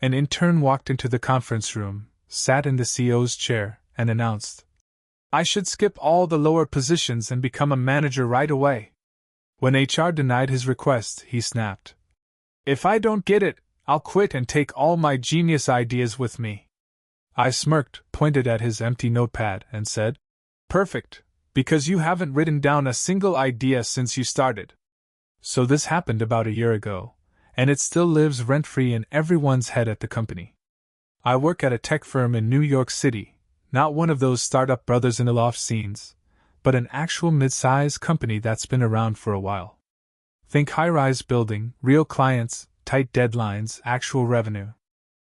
An intern walked into the conference room, sat in the CEO's chair, and announced, "I should skip all the lower positions and become a manager right away." When HR denied his request, he snapped, "If I don't get it, I'll quit and take all my genius ideas with me." I smirked, pointed at his empty notepad, and said, "Perfect, because you haven't written down a single idea since you started." So this happened about a year ago, and it still lives rent-free in everyone's head at the company. I work at a tech firm in New York City, not one of those startup brothers-in-the-loft scenes, but an actual mid-size company that's been around for a while. Think high-rise building, real clients, tight deadlines, actual revenue.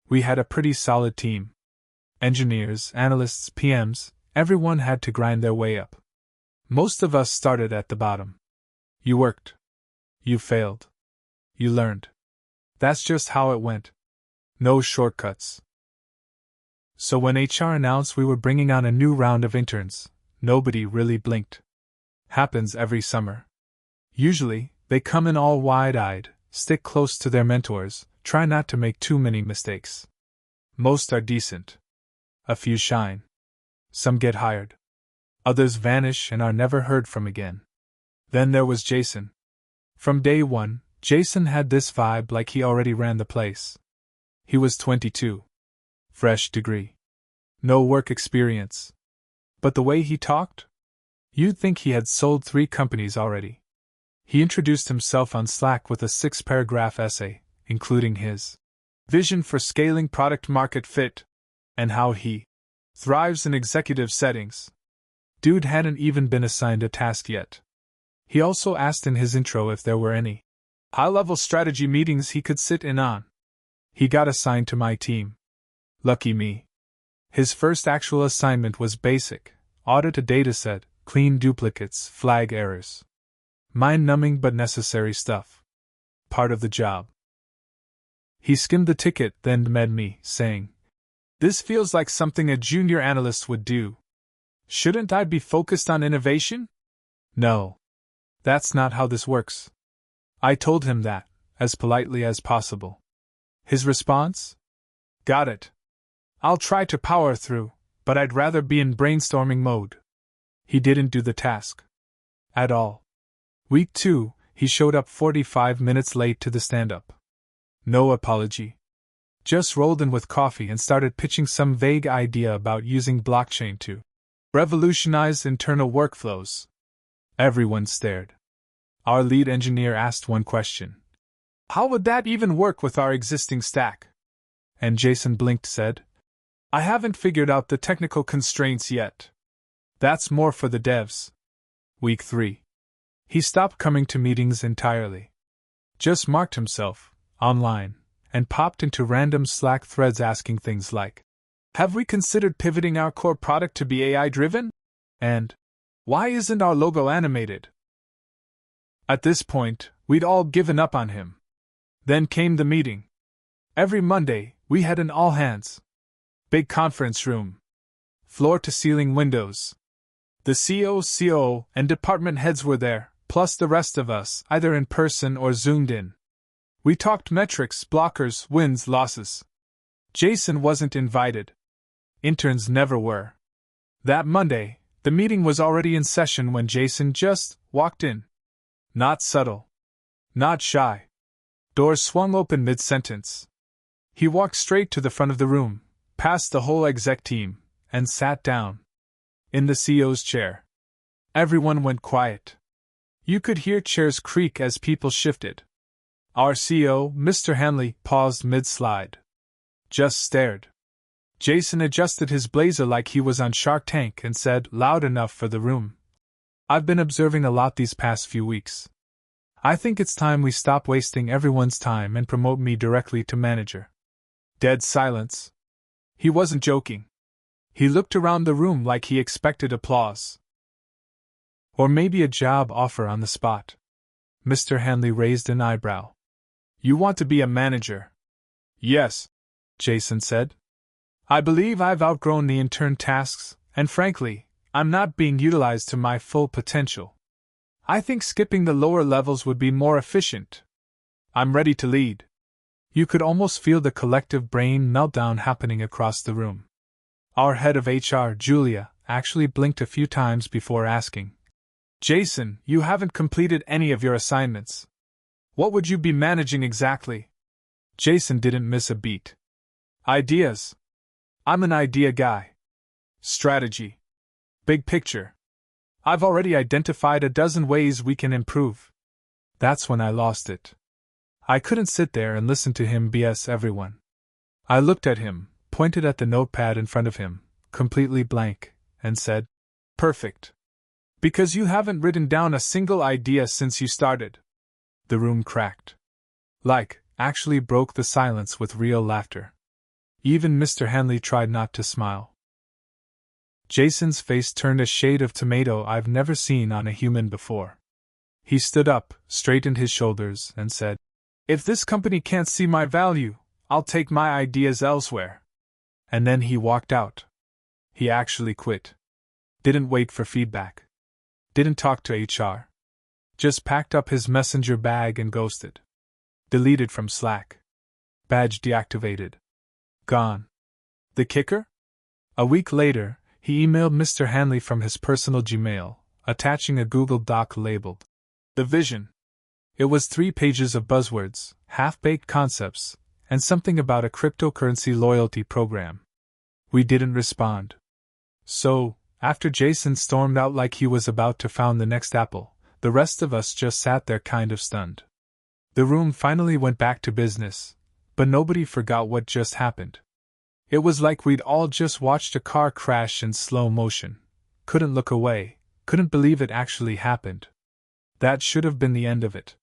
We had a pretty solid team. Engineers, analysts, PMs, everyone had to grind their way up. Most of us started at the bottom. You worked. You failed. You learned. That's just how it went. No shortcuts. So when HR announced we were bringing on a new round of interns, nobody really blinked. Happens every summer. Usually, they come in all wide-eyed, stick close to their mentors, try not to make too many mistakes. Most are decent. A few shine. Some get hired. Others vanish and are never heard from again. Then there was Jason. From day one, Jason had this vibe like he already ran the place. He was 22. Fresh degree. No work experience. But the way he talked? You'd think he had sold 3 companies already. He introduced himself on Slack with a 6-paragraph essay, including his vision for scaling product market fit, and how he thrives in executive settings. Dude hadn't even been assigned a task yet. He also asked in his intro if there were any high-level strategy meetings he could sit in on. He got assigned to my team. Lucky me. His first actual assignment was basic: audit a dataset, clean duplicates, flag errors. Mind-numbing but necessary stuff. Part of the job. He skimmed the ticket, then met me, saying, "This feels like something a junior analyst would do. Shouldn't I be focused on innovation?" "No. That's not how this works." I told him that, as politely as possible. His response? "Got it. I'll try to power through, but I'd rather be in brainstorming mode." He didn't do the task. At all. Week 2, he showed up 45 minutes late to the stand-up. No apology. Just rolled in with coffee and started pitching some vague idea about using blockchain to revolutionize internal workflows. Everyone stared. Our lead engineer asked one question. "How would that even work with our existing stack?" And Jason blinked, said, "I haven't figured out the technical constraints yet. That's more for the devs." Week 3. He stopped coming to meetings entirely. Just marked himself, online, and popped into random Slack threads asking things like, "Have we considered pivoting our core product to be AI-driven?" And, "Why isn't our logo animated?" At this point, we'd all given up on him. Then came the meeting. Every Monday, we had an all-hands. Big conference room. Floor-to-ceiling windows. The CEO, COO, and department heads were there, plus the rest of us, either in person or zoomed in. We talked metrics, blockers, wins, losses. Jason wasn't invited. Interns never were. That Monday, the meeting was already in session when Jason just walked in. Not subtle. Not shy. Doors swung open mid-sentence. He walked straight to the front of the room, past the whole exec team, and sat down. In the CEO's chair. Everyone went quiet. You could hear chairs creak as people shifted. Our CEO, Mr. Hanley, paused mid-slide. Just stared. Jason adjusted his blazer like he was on Shark Tank and said, loud enough for the room, "I've been observing a lot these past few weeks. I think it's time we stop wasting everyone's time and promote me directly to manager." Dead silence. He wasn't joking. He looked around the room like he expected applause. Or maybe a job offer on the spot. Mr. Hanley raised an eyebrow. "You want to be a manager?" "Yes," Jason said. "I believe I've outgrown the intern tasks, and frankly, I'm not being utilized to my full potential. I think skipping the lower levels would be more efficient. I'm ready to lead." You could almost feel the collective brain meltdown happening across the room. Our head of HR, Julia, actually blinked a few times before asking, "Jason, you haven't completed any of your assignments. What would you be managing exactly?" Jason didn't miss a beat. "Ideas. I'm an idea guy. Strategy. Big picture. I've already identified a dozen ways we can improve." That's when I lost it. I couldn't sit there and listen to him BS everyone. I looked at him, pointed at the notepad in front of him, completely blank, and said, "Perfect. Because you haven't written down a single idea since you started." The room cracked. Actually broke the silence with real laughter. Even Mr. Hanley tried not to smile. Jason's face turned a shade of tomato I've never seen on a human before. He stood up, straightened his shoulders, and said, "If this company can't see my value, I'll take my ideas elsewhere." And then he walked out. He actually quit. Didn't wait for feedback. Didn't talk to HR. Just packed up his messenger bag and ghosted. Deleted from Slack. Badge deactivated. Gone. The kicker? A week later, he emailed Mr. Hanley from his personal Gmail, attaching a Google Doc labeled "The Vision." It was 3 pages of buzzwords, half-baked concepts, and something about a cryptocurrency loyalty program. We didn't respond. So, after Jason stormed out like he was about to found the next Apple, the rest of us just sat there kind of stunned. The room finally went back to business, but nobody forgot what just happened. It was like we'd all just watched a car crash in slow motion. Couldn't look away, couldn't believe it actually happened. That should have been the end of it.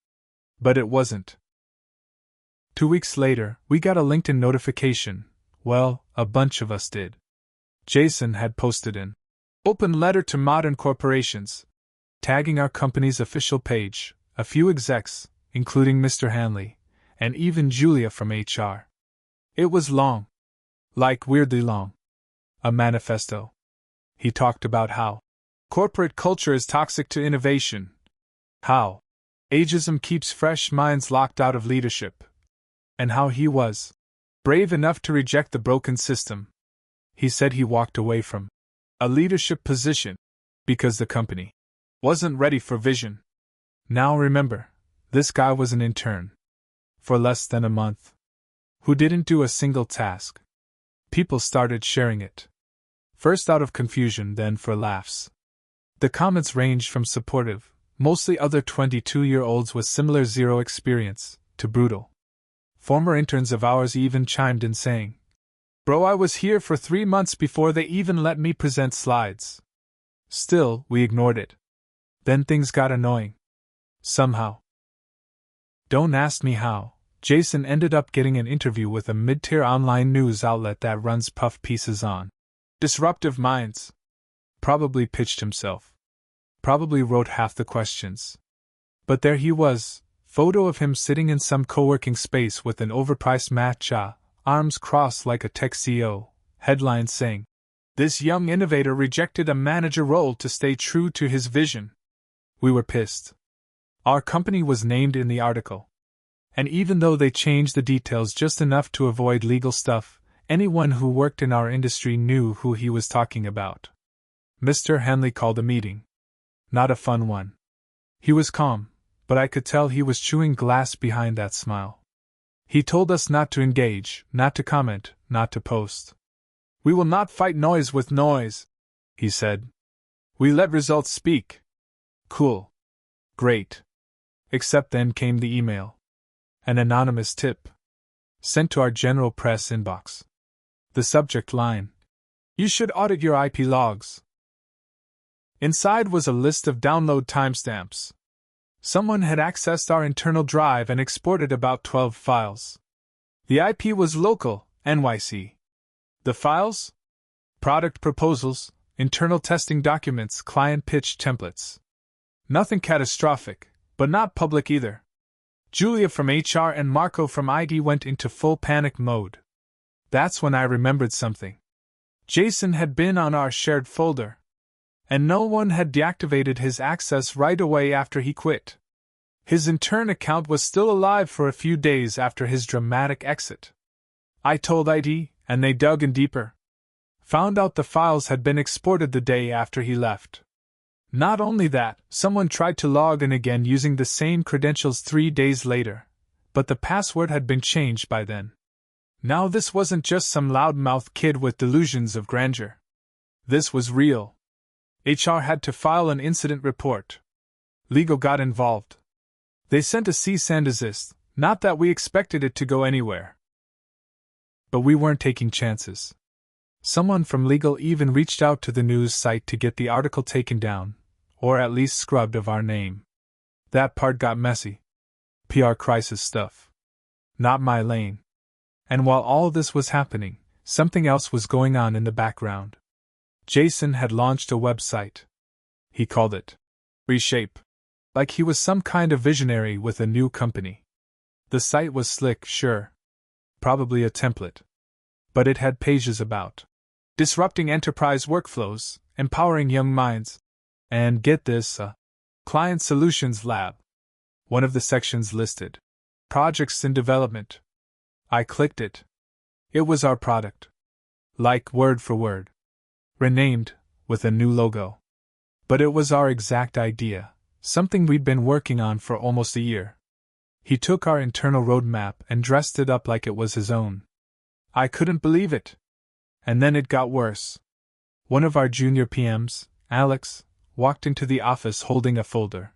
But it wasn't. 2 weeks later, we got a LinkedIn notification. Well, a bunch of us did. Jason had posted an open letter to modern corporations, tagging our company's official page, a few execs, including Mr. Hanley, and even Julia from HR. It was long. Weirdly long. A manifesto. He talked about how corporate culture is toxic to innovation. How ageism keeps fresh minds locked out of leadership. And how he was brave enough to reject the broken system. He said he walked away from a leadership position because the company wasn't ready for vision. Now remember, this guy was an intern for less than a month who didn't do a single task. People started sharing it. First out of confusion, then for laughs. The comments ranged from supportive, mostly other 22-year-olds with similar zero experience, to brutal. Former interns of ours even chimed in saying, "Bro, I was here for 3 months before they even let me present slides." Still, we ignored it. Then things got annoying. Somehow. Don't ask me how. Jason ended up getting an interview with a mid-tier online news outlet that runs puff pieces on disruptive minds. Probably pitched himself. Probably wrote half the questions. But there he was, photo of him sitting in some co-working space with an overpriced matcha, arms crossed like a tech CEO, headline saying, "This young innovator rejected a manager role to stay true to his vision." We were pissed. Our company was named in the article. And even though they changed the details just enough to avoid legal stuff, anyone who worked in our industry knew who he was talking about. Mr. Hanley called a meeting. Not a fun one. He was calm, but I could tell he was chewing glass behind that smile. He told us not to engage, not to comment, not to post. "We will not fight noise with noise," he said. "We let results speak." Cool. Great. Except then came the email. An anonymous tip. Sent to our general press inbox. The subject line: "You should audit your IP logs." Inside was a list of download timestamps. Someone had accessed our internal drive and exported about 12 files. The IP was local, NYC. The files? Product proposals, internal testing documents, client pitch templates. Nothing catastrophic, but not public either. Julia from HR and Marco from IT went into full panic mode. That's when I remembered something. Jason had been on our shared folder. And no one had deactivated his access right away after he quit. His Intern account was still alive for a few days after his dramatic exit. I told IT, and they dug in deeper. Found out the files had been exported the day after he left. Not only that, someone tried to log in again using the same credentials 3 days later, but the password had been changed by then. Now this wasn't just some loudmouth kid with delusions of grandeur. This was real. HR had to file an incident report. Legal got involved. They sent a cease and desist, not that we expected it to go anywhere. But we weren't taking chances. Someone from legal even reached out to the news site to get the article taken down, or at least scrubbed of our name. That part got messy. PR crisis stuff. Not my lane. And while all this was happening, something else was going on in the background. Jason had launched a website. He called it Reshape. Like he was some kind of visionary with a new company. The site was slick, sure. Probably a template. But it had pages about disrupting enterprise workflows, empowering young minds, and get this, client solutions lab. One of the sections listed projects in development. I clicked it. It was our product. Like word for word. Renamed, with a new logo. But it was our exact idea, something we'd been working on for almost a year. He took our internal roadmap and dressed it up like it was his own. I couldn't believe it. And then it got worse. One of our junior PMs, Alex, walked into the office holding a folder.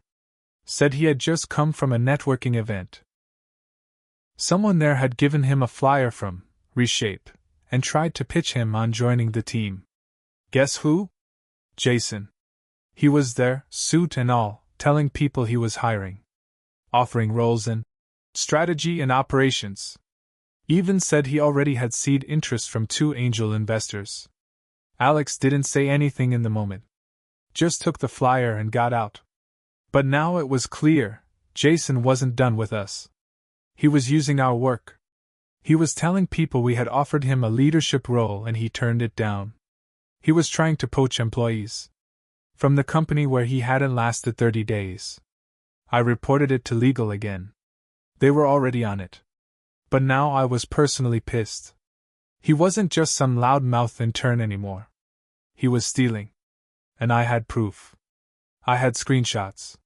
Said he had just come from a networking event. Someone there had given him a flyer from Reshape and tried to pitch him on joining the team. Guess who? Jason. He was there, suit and all, telling people he was hiring. Offering roles in strategy and operations. Even said he already had seed interest from 2 angel investors. Alex didn't say anything in the moment. Just took the flyer and got out. But now it was clear, Jason wasn't done with us. He was using our work. He was telling people we had offered him a leadership role and he turned it down. He was trying to poach employees from the company where he hadn't lasted 30 days. I reported it to legal again. They were already on it. But now I was personally pissed. He wasn't just some loudmouth intern anymore. He was stealing. And I had proof. I had screenshots.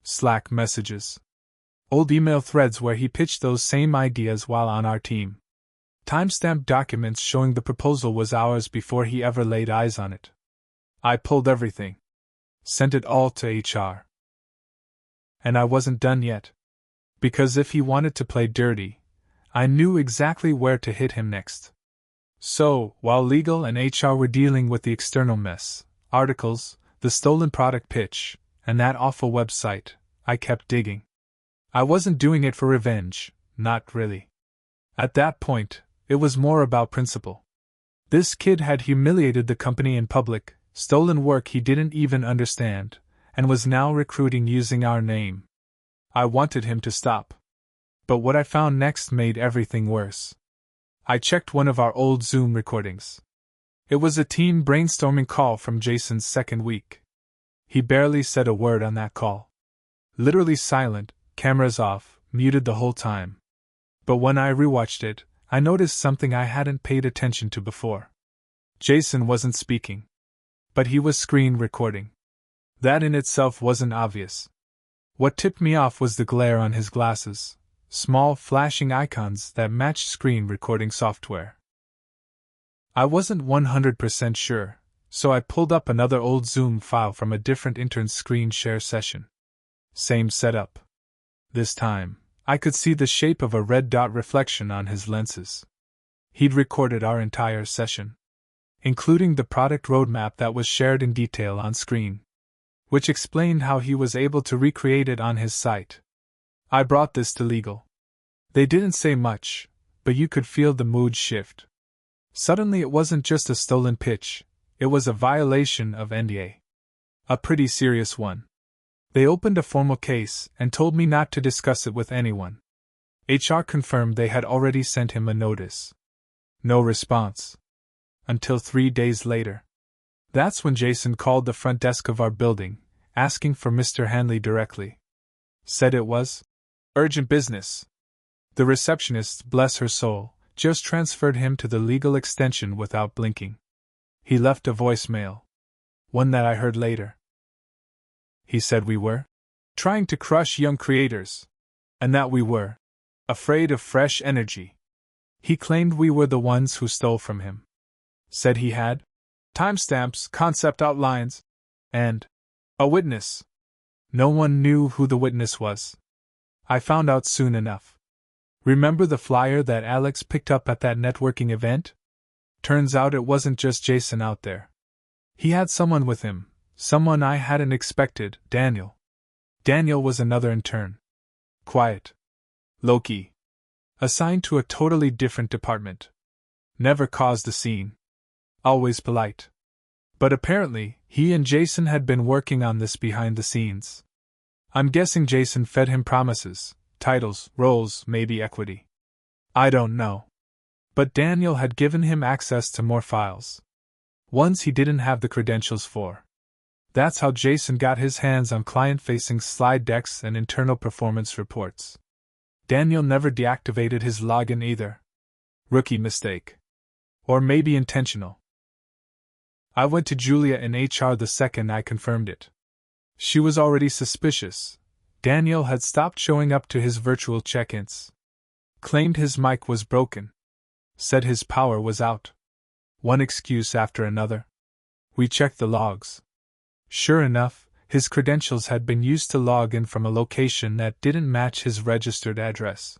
Slack messages. Old email threads where he pitched those same ideas while on our team. Timestamped documents showing the proposal was ours before he ever laid eyes on it. I pulled everything. Sent it all to HR. And I wasn't done yet. Because if he wanted to play dirty, I knew exactly where to hit him next. So, while legal and HR were dealing with the external mess, articles, the stolen product pitch, and that awful website, I kept digging. I wasn't doing it for revenge, not really. At that point, it was more about principle. This kid had humiliated the company in public, stolen work he didn't even understand, and was now recruiting using our name. I wanted him to stop. But what I found next made everything worse. I checked one of our old Zoom recordings. It was a team brainstorming call from Jason's second week. He barely said a word on that call. Literally silent, cameras off, muted the whole time. But when I rewatched it, I noticed something I hadn't paid attention to before. Jason wasn't speaking. But he was screen recording. That in itself wasn't obvious. What tipped me off was the glare on his glasses, small flashing icons that matched screen recording software. I wasn't 100% sure, so I pulled up another old Zoom file from a different intern screen share session. Same setup. This time, I could see the shape of a red dot reflection on his lenses. He'd recorded our entire session, including the product roadmap that was shared in detail on screen, which explained how he was able to recreate it on his site. I brought this to legal. They didn't say much, but you could feel the mood shift. Suddenly it wasn't just a stolen pitch, it was a violation of NDA. A pretty serious one. They opened a formal case and told me not to discuss it with anyone. HR confirmed they had already sent him a notice. No response. Until 3 days later. That's when Jason called the front desk of our building, asking for Mr. Hanley directly. Said it was urgent business. The receptionist, bless her soul, just transferred him to the legal extension without blinking. He left a voicemail. One that I heard later. He said we were trying to crush young creators. And that we were afraid of fresh energy. He claimed we were the ones who stole from him. Said he had timestamps, concept outlines, and a witness. No one knew who the witness was. I found out soon enough. Remember the flyer that Alex picked up at that networking event? Turns out it wasn't just Jason out there. He had someone with him, someone I hadn't expected, Daniel. Daniel was another intern. Quiet. Low-key. Assigned to a totally different department. Never caused a scene. Always polite. But apparently, he and Jason had been working on this behind the scenes. I'm guessing Jason fed him promises, titles, roles, maybe equity. I don't know. But Daniel had given him access to more files. Ones he didn't have the credentials for. That's how Jason got his hands on client-facing slide decks and internal performance reports. Daniel never deactivated his login either. Rookie mistake. Or maybe intentional. I went to Julia in HR the second I confirmed it. She was already suspicious. Daniel had stopped showing up to his virtual check-ins. Claimed his mic was broken. Said his power was out. One excuse after another. We checked the logs. Sure enough, his credentials had been used to log in from a location that didn't match his registered address.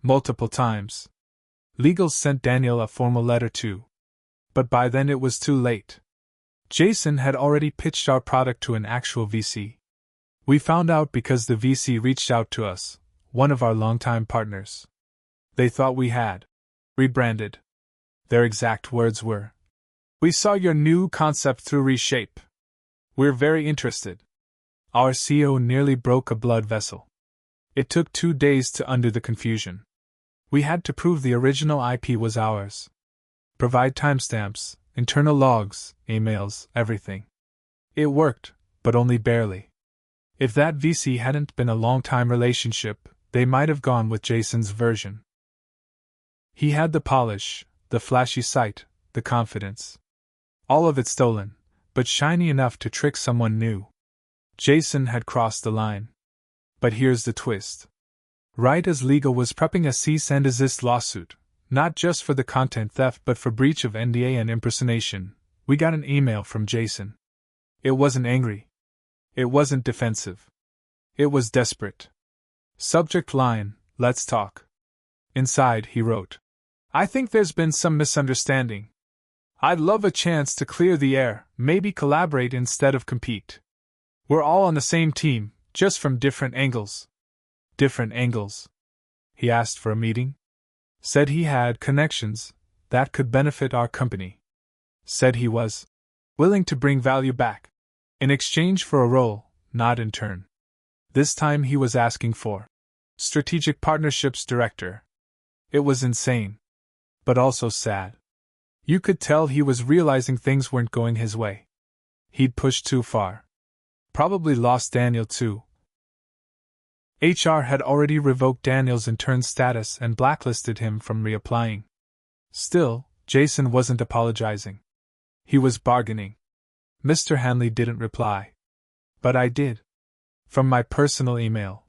Multiple times. Legal sent Daniel a formal letter too. But by then it was too late. Jason had already pitched our product to an actual VC. We found out because the VC reached out to us, one of our longtime partners. They thought we had rebranded. Their exact words were, "We saw your new concept through Reshape. We're very interested." Our CEO nearly broke a blood vessel. It took 2 days to undo the confusion. We had to prove the original IP was ours. Provide timestamps, internal logs, emails, everything. It worked, but only barely. If that VC hadn't been a long-time relationship, they might have gone with Jason's version. He had the polish, the flashy sight, the confidence. All of it stolen, but shiny enough to trick someone new. Jason had crossed the line. But here's the twist. Right as legal was prepping a cease and desist lawsuit, not just for the content theft but for breach of NDA and impersonation, we got an email from Jason. It wasn't angry. It wasn't defensive. It was desperate. Subject line, "Let's talk." Inside, he wrote, "I think there's been some misunderstanding. I'd love a chance to clear the air, maybe collaborate instead of compete. We're all on the same team, just from different angles." Different angles. He asked for a meeting. Said he had connections that could benefit our company. Said he was willing to bring value back in exchange for a role, not in turn. This time he was asking for Strategic Partnerships Director. It was insane. But also sad. You could tell he was realizing things weren't going his way. He'd pushed too far. Probably lost Daniel too. HR had already revoked Daniel's intern status and blacklisted him from reapplying. Still, Jason wasn't apologizing. He was bargaining. Mr. Hanley didn't reply. But I did. From my personal email.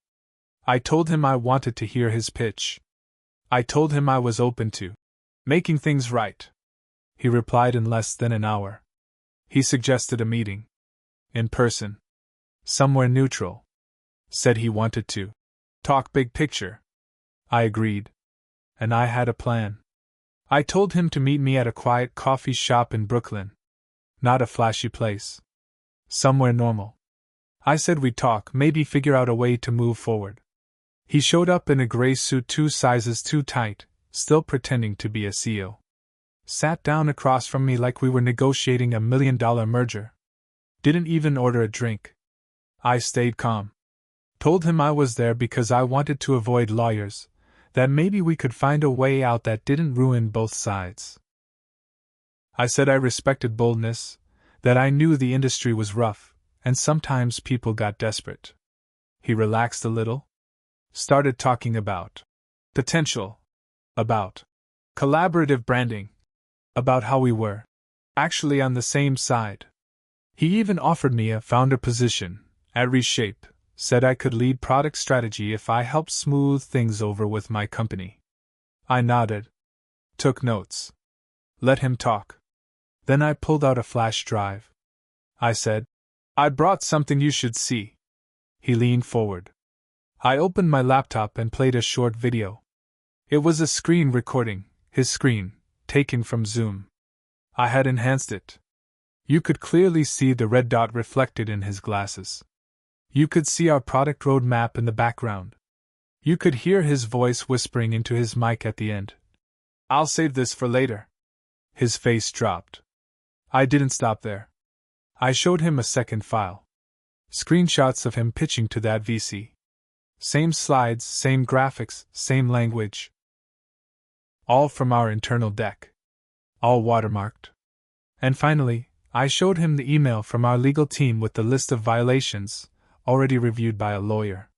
I told him I wanted to hear his pitch. I told him I was open to making things right. He replied in less than an hour. He suggested a meeting. In person. Somewhere neutral. Said he wanted to talk big picture. I agreed. And I had a plan. I told him to meet me at a quiet coffee shop in Brooklyn. Not a flashy place. Somewhere normal. I said we'd talk, maybe figure out a way to move forward. He showed up in a gray suit 2 sizes too tight, still pretending to be a CEO. Sat down across from me like we were negotiating $1 million merger. Didn't even order a drink. I stayed calm. Told him I was there because I wanted to avoid lawyers, that maybe we could find a way out that didn't ruin both sides. I said I respected boldness, that I knew the industry was rough, and sometimes people got desperate. He relaxed a little. Started talking about potential, about collaborative branding, about how we were actually on the same side. He even offered me a founder position at Reshape, said I could lead product strategy if I helped smooth things over with my company. I nodded, took notes, let him talk. Then I pulled out a flash drive. I said, I brought something you should see. He leaned forward. I opened my laptop and played a short video. It was a screen recording, his screen, taken from Zoom. I had enhanced it. You could clearly see the red dot reflected in his glasses. You could see our product roadmap in the background. You could hear his voice whispering into his mic at the end. I'll save this for later. His face dropped. I didn't stop there. I showed him a second file. Screenshots of him pitching to that VC. Same slides, same graphics, same language. All from our internal deck. All watermarked. And finally, I showed him the email from our legal team with the list of violations, already reviewed by a lawyer.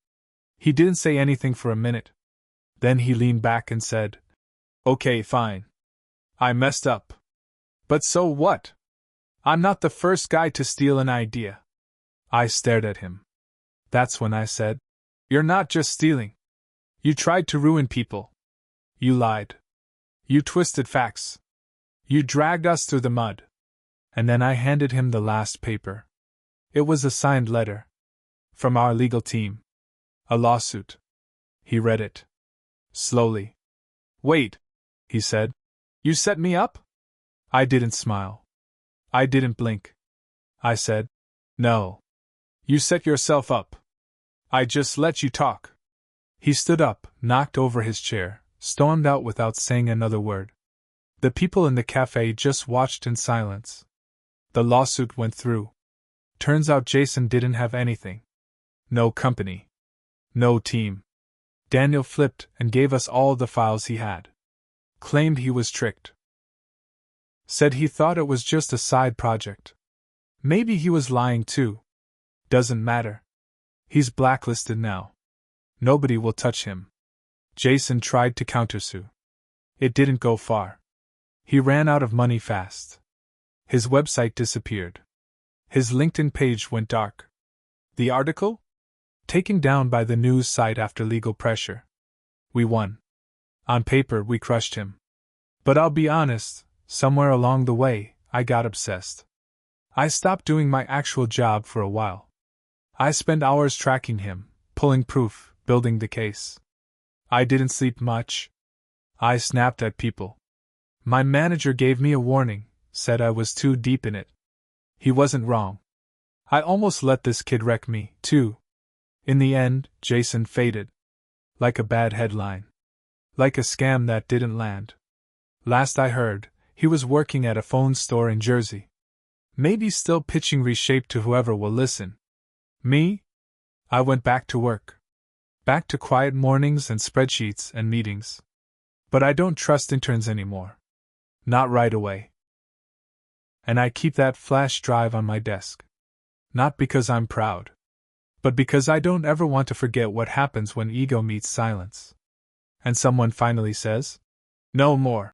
He didn't say anything for a minute. Then he leaned back and said, Okay, fine. I messed up. But so what? I'm not the first guy to steal an idea. I stared at him. That's when I said, You're not just stealing. You tried to ruin people. You lied. You twisted facts. You dragged us through the mud. And then I handed him the last paper. It was a signed letter. From our legal team. A lawsuit. He read it. Slowly. Wait, he said. You set me up? I didn't smile. I didn't blink. I said, No. You set yourself up. I just let you talk. He stood up, knocked over his chair, stormed out without saying another word. The people in the cafe just watched in silence. The lawsuit went through. Turns out Jason didn't have anything. No company. No team. Daniel flipped and gave us all the files he had. Claimed he was tricked. Said he thought it was just a side project. Maybe he was lying too. Doesn't matter. He's blacklisted now. Nobody will touch him. Jason tried to countersue. It didn't go far. He ran out of money fast. His website disappeared. His LinkedIn page went dark. The article? Taken down by the news site after legal pressure. We won. On paper, we crushed him. But I'll be honest, somewhere along the way, I got obsessed. I stopped doing my actual job for a while. I spent hours tracking him, pulling proof, building the case. I didn't sleep much. I snapped at people. My manager gave me a warning, said I was too deep in it. He wasn't wrong. I almost let this kid wreck me, too. In the end, Jason faded. Like a bad headline. Like a scam that didn't land. Last I heard, he was working at a phone store in Jersey. Maybe still pitching Reshape to whoever will listen. Me? I went back to work. Back to quiet mornings and spreadsheets and meetings. But I don't trust interns anymore. Not right away. And I keep that flash drive on my desk. Not because I'm proud. But because I don't ever want to forget what happens when ego meets silence. And someone finally says, No more.